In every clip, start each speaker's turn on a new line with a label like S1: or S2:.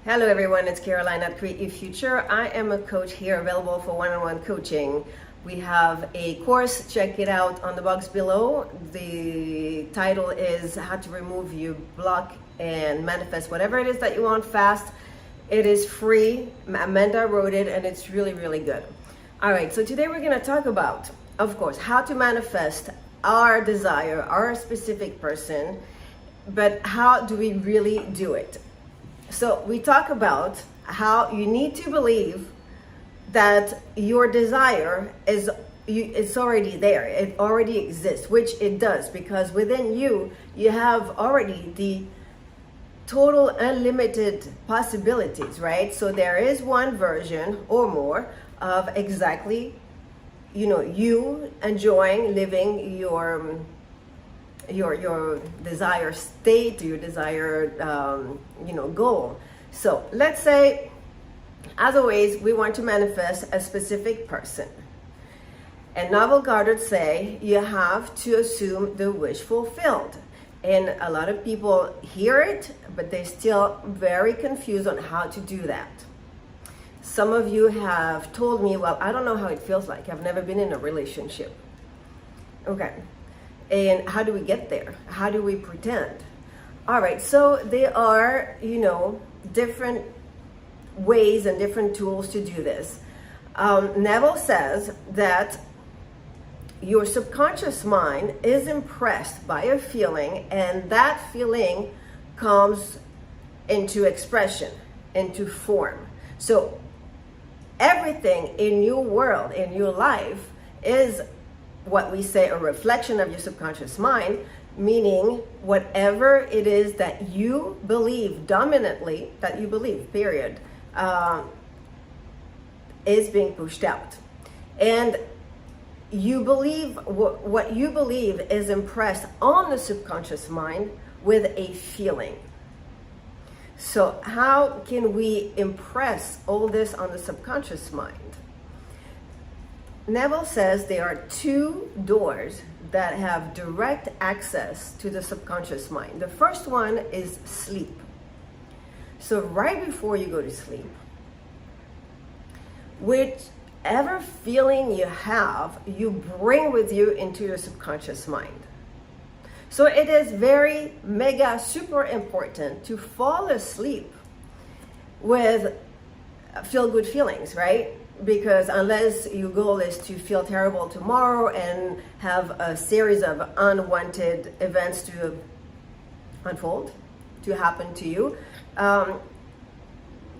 S1: Hello everyone, it's Caroline at Create Your Future. I am a coach here available for one-on-one coaching. We have a course, check it out on the box below. The title is How to Remove Your Block and Manifest Whatever it is that you want fast. It is free. Amanda wrote it and it's really, really good. All right, so today we're going to talk about, of course, how to manifest our desire, our specific person, but how do we really do it? So we talk about how you need to believe that your desire is it's already there. It already exists, which it does, because within you, you have already the total unlimited possibilities, right? So there is one version or more of exactly, you enjoying living your desired state, your desired goal. So let's say, as always, we want to manifest a specific person. And Neville Goddard say you have to assume the wish fulfilled. And a lot of people hear it, but they're still very confused on how to do that. Some of you have told me, well, I don't know how it feels like. I've never been in a relationship. Okay. And how do we get there? How do we pretend? All right, so there are, different ways and different tools to do this. Neville says that your subconscious mind is impressed by a feeling, and that feeling comes into expression, into form. So everything in your world, in your life, is what we say a reflection of your subconscious mind, meaning whatever it is that you believe dominantly, that you believe, period, is being pushed out. And you believe, what you believe is impressed on the subconscious mind with a feeling. So how can we impress all this on the subconscious mind? Neville says there are two doors that have direct access to the subconscious mind. The first one is sleep. So right before you go to sleep, whichever feeling you have, you bring with you into your subconscious mind. So it is very mega super important to fall asleep with feel-good feelings, right? Because unless your goal is to feel terrible tomorrow and have a series of unwanted events to unfold, to happen to you,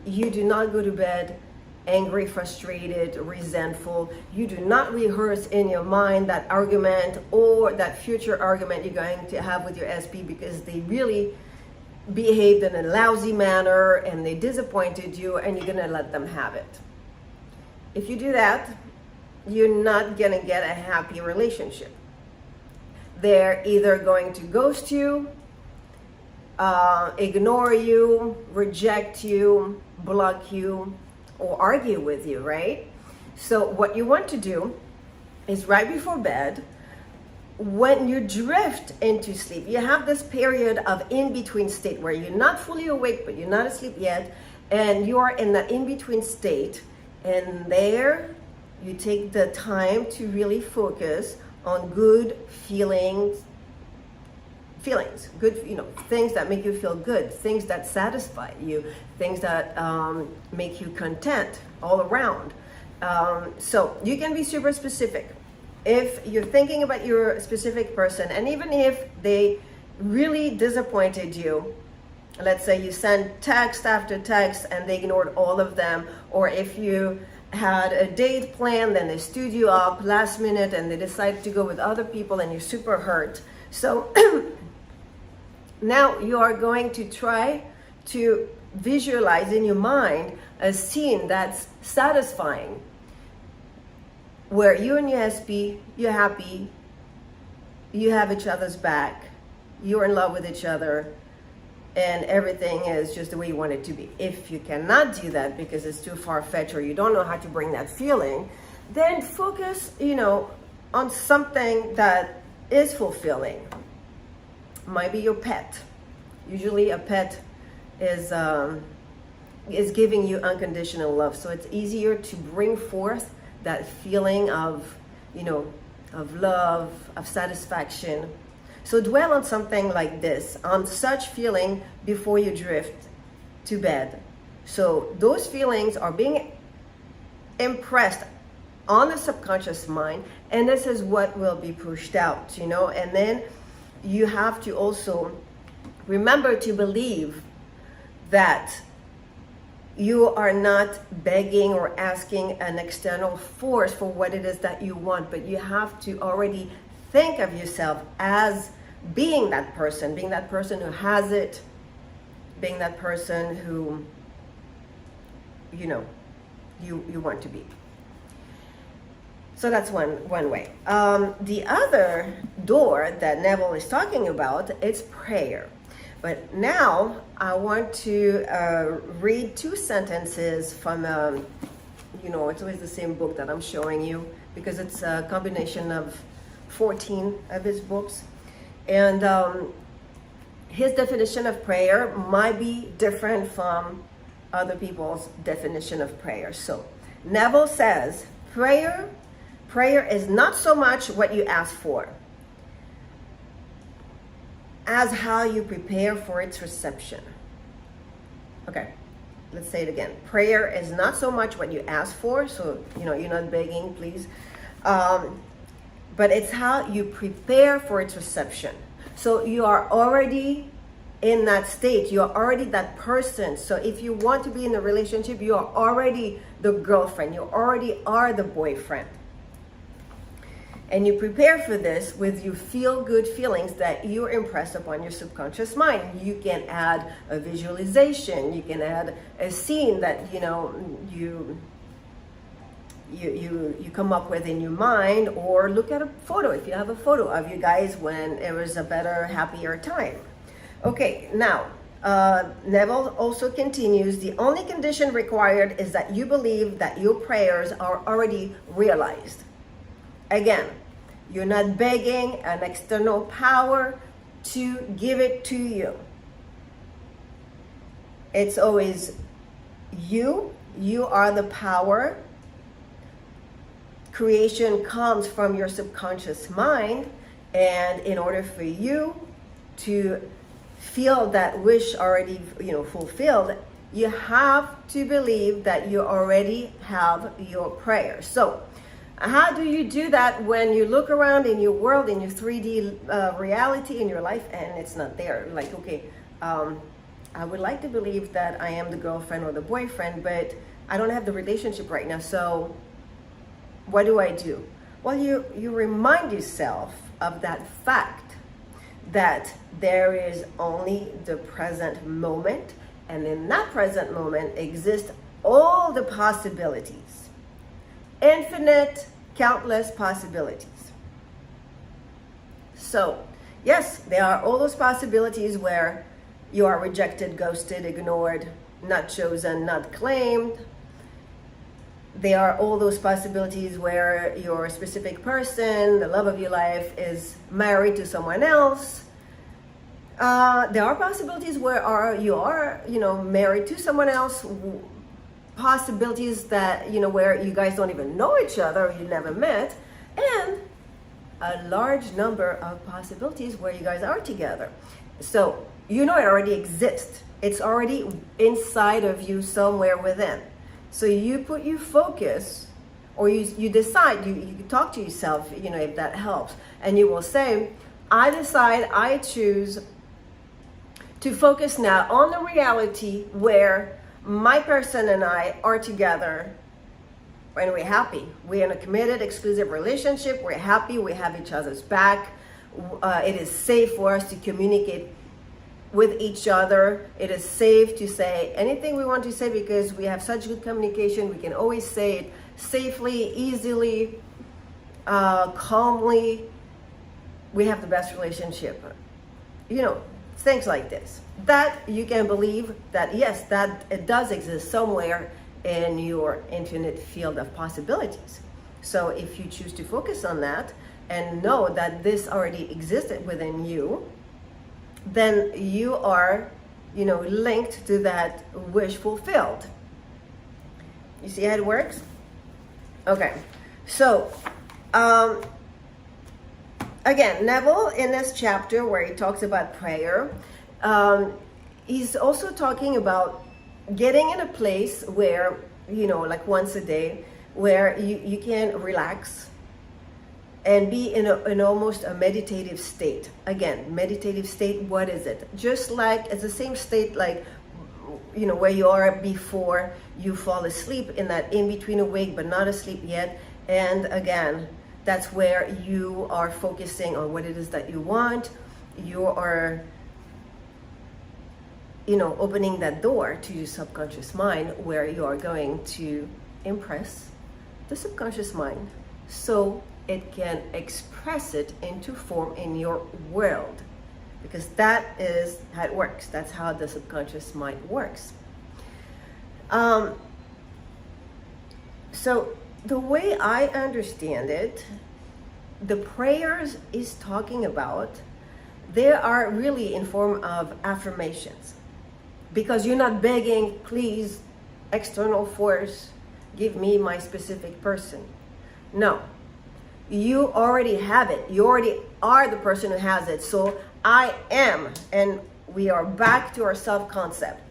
S1: you do not go to bed angry, frustrated, resentful. You do not rehearse in your mind that argument or that future argument you're going to have with your SP because they really behaved in a lousy manner and they disappointed you, and you're gonna let them have it. If you do that, you're not gonna get a happy relationship. They're either going to ghost you, ignore you, reject you, block you, or argue with you, right? So what you want to do is right before bed, when you drift into sleep, you have this period of in-between state where you're not fully awake, but you're not asleep yet, and you are in that in-between state. And there you take the time to really focus on good feelings, good, things that make you feel good, things that satisfy you, things that make you content all around. So you can be super specific. If you're thinking about your specific person, and even if they really disappointed you, let's say you sent text after text and they ignored all of them, or if you had a date planned, then they stood you up last minute and they decided to go with other people and you're super hurt. So now you are going to try to visualize in your mind a scene that's satisfying, where you and your SP, you're happy, you have each other's back, you're in love with each other, and everything is just the way you want it to be. If you cannot do that because it's too far-fetched or you don't know how to bring that feeling, then focus, on something that is fulfilling. Might be your pet. Usually a pet is is giving you unconditional love. So it's easier to bring forth that feeling of, you know, of love, of satisfaction. So dwell on something like this, on such feeling before you drift to bed. So those feelings are being impressed on the subconscious mind, and this is what will be pushed out, you know. And then you have to also remember to believe that you are not begging or asking an external force for what it is that you want, but you have to already think of yourself as being that person who has it, being that person who, you know, you want to be. So that's one way. The other door that Neville is talking about is prayer. But now I want to read 2 sentences from, you know, it's always the same book that I'm showing you because it's a combination of 14 of his books. And his definition of prayer might be different from other people's definition of prayer. So Neville says, prayer is not so much what you ask for as how you prepare for its reception. Okay, let's say it again. Prayer is not so much what you ask for, so, you know, you're not begging, please, but it's how you prepare for its reception. So you are already in that state, you're already that person. So if you want to be in a relationship, you are already the girlfriend, you already are the boyfriend. And you prepare for this with your feel-good feelings that you impress upon your subconscious mind. You can add a visualization. You can add a scene that, you know, you come up with in your mind, or look at a photo if you have a photo of you guys when it was a better, happier time. Okay, now, Neville also continues, the only condition required is that you believe that your prayers are already realized. Again, you're not begging an external power to give it to you. It's always you. You are the power. Creation comes from your subconscious mind. And in order for you to feel that wish already, you know, fulfilled, you have to believe that you already have your prayer. So how do you do that when you look around in your world, in your 3D reality, in your life, and it's not there? Like, okay, I would like to believe that I am the girlfriend or the boyfriend, but I don't have the relationship right now. So what do I do? Well, you remind yourself of that fact that there is only the present moment, and in that present moment exist all the possibilities. Infinite, countless possibilities. So, yes, there are all those possibilities where you are rejected, ghosted, ignored, not chosen, not claimed. There are all those possibilities where your specific person, the love of your life, is married to someone else. There are possibilities where you are, you know, married to someone else. Possibilities that, you know, where you guys don't even know each other, or you never met, and a large number of possibilities where you guys are together. So you know it already exists. It's already inside of you somewhere within. So you put your focus, or you decide, you talk to yourself, you know, if that helps, and you will say, I choose to focus now on the reality where my person and I are together and we're happy. We're in a committed, exclusive relationship. We're happy. We have each other's back. It is safe for us to communicate with each other. It is safe to say anything we want to say because we have such good communication. We can always say it safely, easily, calmly. We have the best relationship. You know, things like this. That you can believe that, yes, that it does exist somewhere in your infinite field of possibilities. So if you choose to focus on that and know that this already existed within you, then you are linked to that wish fulfilled. You see how it works? Okay, so again, Neville in this chapter where he talks about prayer, he's also talking about getting in a place where, like once a day, where you can relax and be in almost a meditative state. Again, meditative state, what is it? Just like, it's the same state like, where you are before you fall asleep, in that in-between awake but not asleep yet. And again, that's where you are focusing on what it is that you want. You are, opening that door to your subconscious mind, where you are going to impress the subconscious mind so it can express it into form in your world. Because that is how it works. That's how the subconscious mind works. So the way I understand it, the prayers is talking about, they are really in form of affirmations. Because you're not begging, please, external force, give me my specific person. No, you already have it. You already are the person who has it. So I am, and we are back to our self-concept.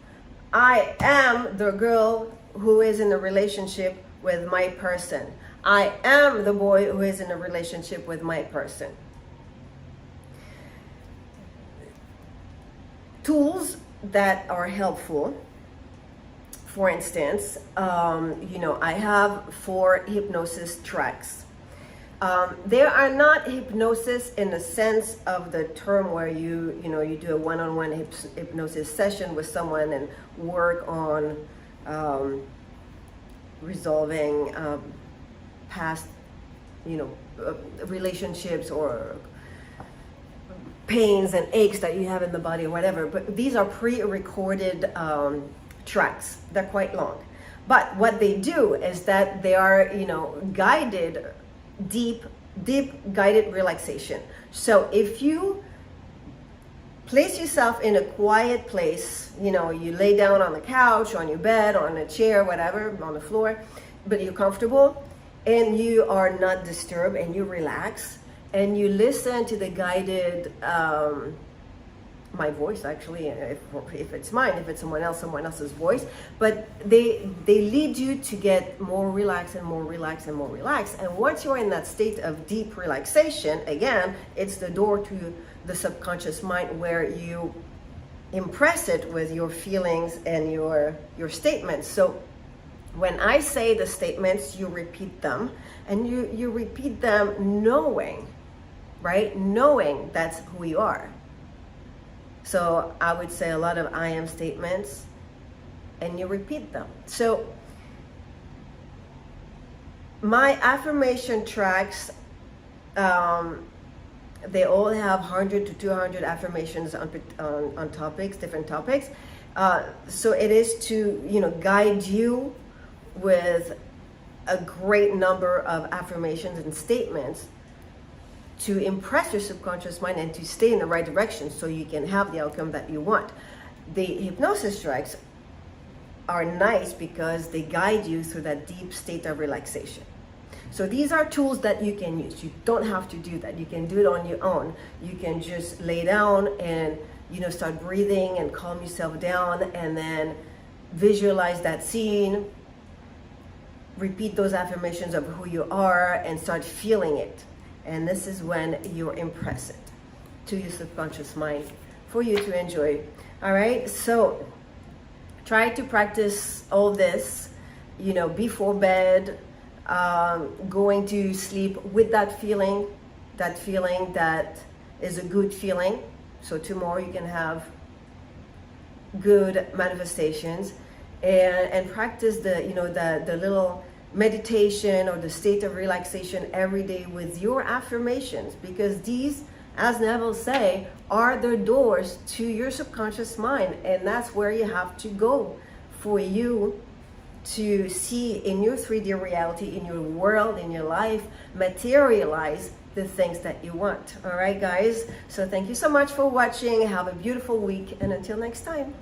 S1: I am the girl who is in a relationship with my person. I am the boy who is in a relationship with my person. Tools that are helpful, for instance, I have 4 hypnosis tracks. They are not hypnosis in the sense of the term where you do a one-on-one hypnosis session with someone and work on resolving past, relationships or pains and aches that you have in the body or whatever. But these are pre-recorded tracks. They're quite long. But what they do is that they are, guided, deep guided relaxation. So if you place yourself in a quiet place, you lay down on the couch, on your bed, on a chair, whatever, on the floor, but you're comfortable and you are not disturbed and you relax and you listen to the guided, my voice actually, if it's mine, if it's someone else's voice, but they lead you to get more relaxed and more relaxed and more relaxed. And once you're in that state of deep relaxation, again, it's the door to the subconscious mind where you impress it with your feelings and your statements. So when I say the statements, you repeat them, and you repeat them knowing, right? Knowing that's who you are. So I would say a lot of I am statements, and you repeat them. So my affirmation tracks, they all have 100 to 200 affirmations on topics, different topics. So it is to, guide you with a great number of affirmations and statements to impress your subconscious mind and to stay in the right direction so you can have the outcome that you want. The hypnosis tracks are nice because they guide you through that deep state of relaxation. So these are tools that you can use. You don't have to do that. You can do it on your own. You can just lay down and start breathing and calm yourself down, and then visualize that scene, repeat those affirmations of who you are, and start feeling it. And this is when you impress it to your subconscious mind for you to enjoy. All right, so try to practice all this, before bed, going to sleep with that feeling that is a good feeling. So tomorrow you can have good manifestations, and practice the little meditation or the state of relaxation every day with your affirmations, because these, as Neville say, are the doors to your subconscious mind, and that's where you have to go for you to see in your 3D reality, in your world, in your life, materialize the things that you want. All right, guys, so thank you so much for watching. Have a beautiful week, and until next time.